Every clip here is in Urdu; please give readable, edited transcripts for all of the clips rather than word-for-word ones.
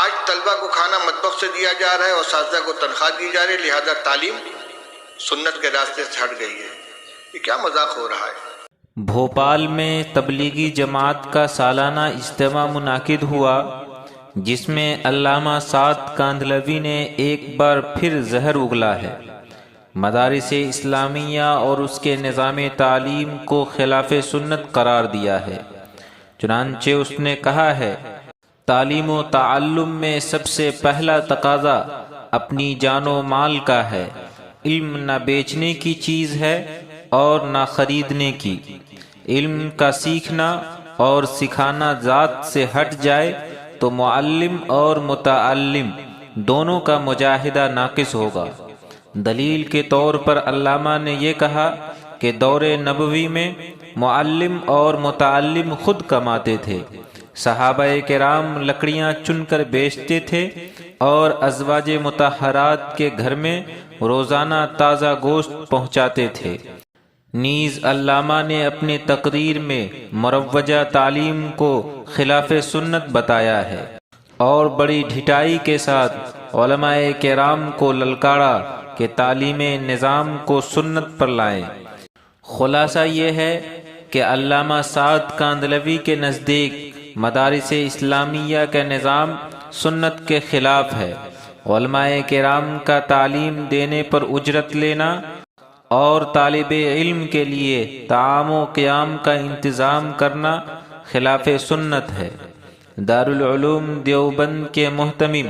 آج طلبہ کو کھانا مطبخ سے دیا جا رہا ہے اور اساتذہ کو تنخواہ دی جا رہی ہے، لہذا تعلیم سنت کے راستے سے ہٹ گئی ہے۔ یہ کیا مذاق ہو رہا ہے؟ بھوپال میں تبلیغی جماعت کا سالانہ اجتماع منعقد ہوا، جس میں علامہ سعد کاندھلوی نے ایک بار پھر زہر اگلا ہے، مدارس اسلامیہ اور اس کے نظام تعلیم کو خلاف سنت قرار دیا ہے۔ چنانچہ اس نے کہا ہے، تعلیم و تعلم میں سب سے پہلا تقاضا اپنی جان و مال کا ہے، علم نہ بیچنے کی چیز ہے اور نہ خریدنے کی۔ علم کا سیکھنا اور سکھانا ذات سے ہٹ جائے تو معلم اور متعلم دونوں کا مجاہدہ ناقص ہوگا۔ دلیل کے طور پر علامہ نے یہ کہا کہ دور نبوی میں معلم اور متعلم خود کماتے تھے، صحابہ کرام لکڑیاں چن کر بیچتے تھے اور ازواج مطہرات کے گھر میں روزانہ تازہ گوشت پہنچاتے تھے۔ نیز علامہ نے اپنی تقریر میں مروجہ تعلیم کو خلاف سنت بتایا ہے اور بڑی ڈھٹائی کے ساتھ علماء کرام کو للکارا کہ تعلیم نظام کو سنت پر لائیں۔ خلاصہ یہ ہے کہ علامہ سعد کاندھلوی کے نزدیک مدارس اسلامیہ کا نظام سنت کے خلاف ہے۔ علماء کرام کا تعلیم دینے پر اجرت لینا اور طالب علم کے لیے طعام و قیام کا انتظام کرنا خلاف سنت ہے۔ دارالعلوم دیوبند کے محتمم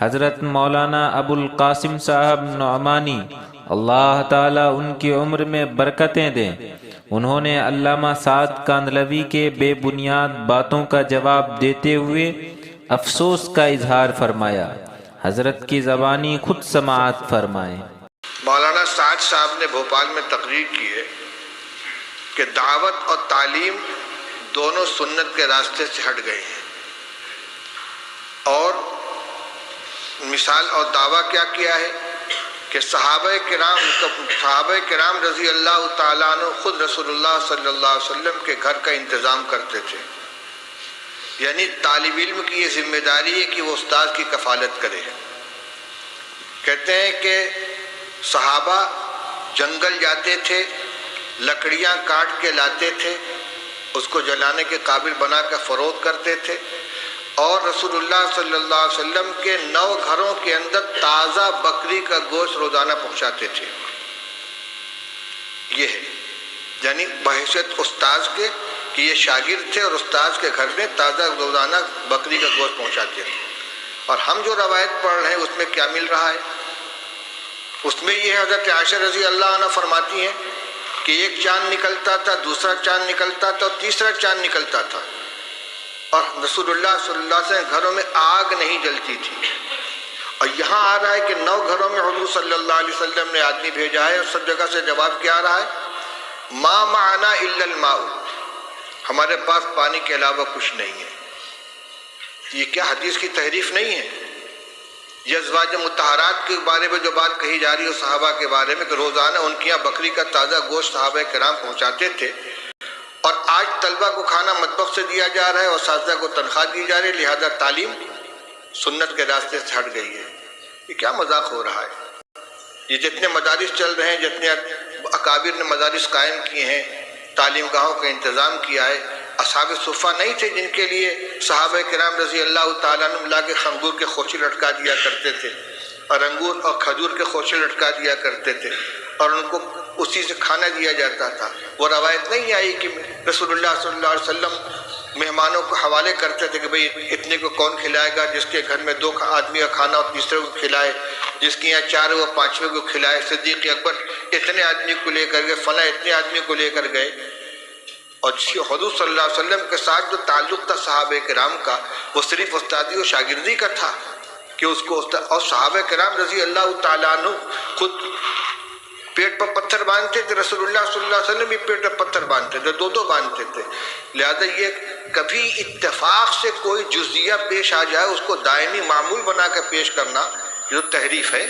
حضرت مولانا ابو القاسم صاحب نعمانی، اللہ تعالیٰ ان کی عمر میں برکتیں دیں، انہوں نے علامہ سعد کاندھلوی کے بے بنیاد باتوں کا جواب دیتے ہوئے افسوس کا اظہار فرمایا۔ حضرت کی زبانی خود سماعت فرمائیں۔ مولانا سعد صاحب نے بھوپال میں تقریر کی ہے کہ دعوت اور تعلیم دونوں سنت کے راستے سے ہٹ گئے ہیں، اور مثال اور دعویٰ کیا کیا ہے کہ صحابہ کرام رضی اللہ تعالیٰ عنہ خود رسول اللہ صلی اللہ علیہ وسلم کے گھر کا انتظام کرتے تھے، یعنی طالب علم کی یہ ذمہ داری ہے کہ وہ استاد کی کفالت کرے۔ کہتے ہیں کہ صحابہ جنگل جاتے تھے، لکڑیاں کاٹ کے لاتے تھے، اس کو جلانے کے قابل بنا کر فروخت کرتے تھے، اور رسول اللہ صلی اللہ علیہ وسلم کے 9 گھروں کے اندر تازہ بکری کا گوشت روزانہ پہنچاتے تھے۔ یہ ہے یعنی بحیثیت استاذ کے کہ یہ شاگرد تھے اور استاذ کے گھر میں تازہ روزانہ بکری کا گوشت پہنچاتے تھے۔ اور ہم جو روایت پڑھ رہے ہیں اس میں کیا مل رہا ہے؟ اس میں یہ حضرت عائشہ رضی اللہ عنہ فرماتی ہیں کہ ایک چاند نکلتا تھا، دوسرا چاند نکلتا تھا اور تیسرا چاند نکلتا تھا، اور رسول اللہ صلی اللہ علیہ وسلم گھروں میں آگ نہیں جلتی تھی۔ اور یہاں آ رہا ہے کہ 9 گھروں میں حضور صلی اللہ علیہ وسلم نے آدمی بھیجا ہے، اور سب جگہ سے جواب کیا آ رہا ہے؟ ما معنا الا الماء، ہمارے پاس پانی کے علاوہ کچھ نہیں ہے۔ یہ کیا حدیث کی تحریف نہیں ہے؟ یہ ازواج مطہرات کے بارے میں جو بات کہی جا رہی ہے صحابہ کے بارے میں کہ روزانہ ان کے یہاں بکری کا تازہ گوشت صحابہ کرام پہنچاتے تھے، اور آج طلبہ کو کھانا مطبخ سے دیا جا رہا ہے اور اساتذہ کو تنخواہ دی جا رہی ہے، لہذا تعلیم سنت کے راستے سے ہٹ گئی ہے۔ یہ کیا مذاق ہو رہا ہے؟ یہ جتنے مدارس چل رہے ہیں، جتنے اکابر نے مدارس قائم کیے ہیں، تعلیم گاہوں کا انتظام کیا ہے، اصحاب صفہ نہیں تھے جن کے لیے صحابہ کرام رضی اللہ تعالیٰ عنہ لا کے انگور کے خوشے لٹکا دیا کرتے تھے، اور انگور اور کھجور کے خوشے لٹکا دیا کرتے تھے، اور ان کو اسی سے کھانا دیا جاتا تھا۔ وہ روایت نہیں آئی کہ رسول اللہ صلی اللہ علیہ وسلم مہمانوں کو حوالے کرتے تھے کہ بھئی اتنے کو کون کھلائے گا، جس کے گھر میں 2 آدمی کا کھانا اور تیسرے کو کھلائے، جس کے یہاں 4 وہ 5ویں کو کھلائے۔ صدیق اکبر اتنے آدمی کو لے کر گئے، فلاں اتنے آدمی کو لے کر گئے۔ اور حضور صلی اللہ علیہ وسلم کے ساتھ جو تعلق تھا صحابہ کرام کا، وہ صرف استادی و شاگردی کا تھا کہ اس کو اور صحابہ کرام رضی اللہ تعالیٰ عنہ خود پیٹ پر پتھر باندھتے تھے، رسول اللہ صلی اللہ علیہ وسلم بھی پیٹ پر پتھر باندھتے تھے، 2 باندھتے تھے۔ لہذا یہ کبھی اتفاق سے کوئی جزیہ پیش آ جائے اس کو دائمی معمول بنا کر پیش کرنا جو تحریف ہے۔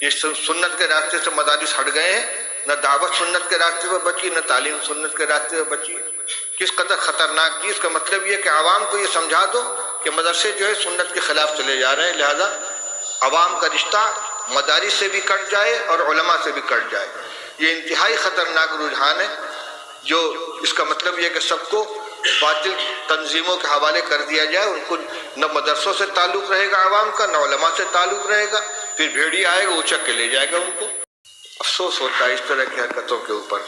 یہ سنت کے راستے سے مدارس ہٹ گئے ہیں، نہ دعوت سنت کے راستے پر بچی، نہ تعلیم سنت کے راستے پر بچی۔ کس قدر خطرناک چیز کا مطلب یہ کہ عوام کو یہ سمجھا دو کہ مدرسے جو ہے سنت کے خلاف چلے جا رہے ہیں، لہذا عوام کا رشتہ مدارس سے بھی کٹ جائے اور علماء سے بھی کٹ جائے۔ یہ انتہائی خطرناک رجحان ہے، جو اس کا مطلب یہ کہ سب کو باطل تنظیموں کے حوالے کر دیا جائے، ان کو نہ مدرسوں سے تعلق رہے گا عوام کا، نہ علماء سے تعلق رہے گا، پھر بھیڑیا آئے گا اچک کے لے جائے گا ان کو۔ افسوس ہوتا ہے اس طرح کی حرکتوں کے اوپر۔